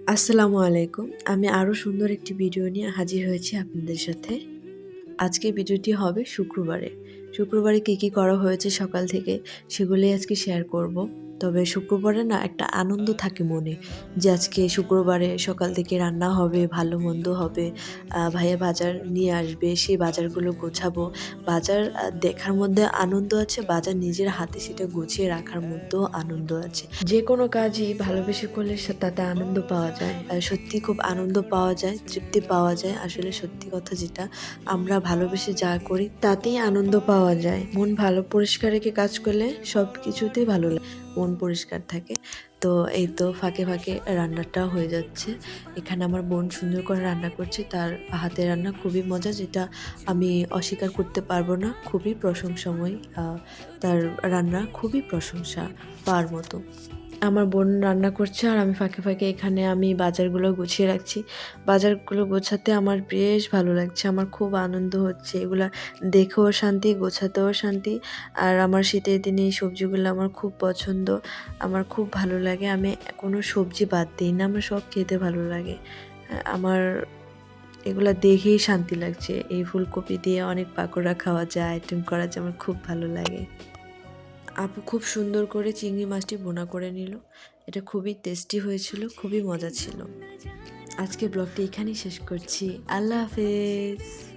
আসসালামু আলাইকুম। আমি আরও সুন্দর একটি ভিডিও নিয়ে হাজির হয়েছি আপনাদের সাথে। আজকের ভিডিওটি হবে শুক্রবারে। শুক্রবারে কী করা হয়েছে সকাল থেকে সেগুলোই আজকে শেয়ার করব। তবে শুক্রবারে না একটা আনন্দ থাকে মনে যে আজকে শুক্রবারে সকাল থেকে রান্না হবে, ভালো-মন্দ হবে। ভাইয়া বাজার নিয়ে আসবে, সেই বাজারগুলো গোছাবো। বাজার দেখার মধ্যে আনন্দ আছে, বাজার নিজের হাতে সেটা গুছিয়ে রাখার মধ্যেও আনন্দ আছে। যেকোনো কাজই ভালোবেসে করলে তাতে আনন্দ পাওয়া যায়। সত্যি খুব আনন্দ পাওয়া যায়, তৃপ্তি পাওয়া যায়। আসলে সত্যি কথা যেটা আমরা ভালোবেসে যা করি তাতেই আনন্দ পাওয়া যায়। মন ভালো পরিষ্কার রেখে কাজ করলে সবকিছুতেই ভালো লাগে, মন পরিষ্কার থাকে। তো এই তো ফাঁকে রান্নাটাও হয়ে যাচ্ছে। এখানে আমার বোন সুন্দর করে রান্না করছে। তার হাতের রান্না খুবই মজা, যেটা আমি অস্বীকার করতে পারবো না। খুবই প্রশংসাময়ী। তার রান্না খুবই প্রশংসা পাওয়ার মতো। আমার বোন রান্না করছে আর আমি ফাঁকে এখানে আমি বাজারগুলো গুছিয়ে রাখছি। বাজারগুলো গোছাতে আমার বেশ ভালো লাগছে। আমার খুব আনন্দ হচ্ছে। এগুলা দেখেও শান্তি, গোছাতেও শান্তি। আর আমার শীতের দিনে এই সবজিগুলো আমার খুব পছন্দ। আমার খুব ভালো লাগে। আমি কোনো সবজি বাদ দেই না। আমার সব খেতে ভালো লাগে। আমার এগুলা দেখেই শান্তি লাগছে। এই ফুলকপি দিয়ে অনেক পাকোড়া খাওয়া যায়, আইটেম করা যায়। আমার খুব ভালো লাগে। আপু খুব সুন্দর করে চিংড়ি মাছটি ভুনা করে নিল। এটা খুবই টেস্টি হয়েছিল, খুবই মজা ছিল। আজকে ব্লগটি এখানেই শেষ করছি। আল্লাহ হাফেজ।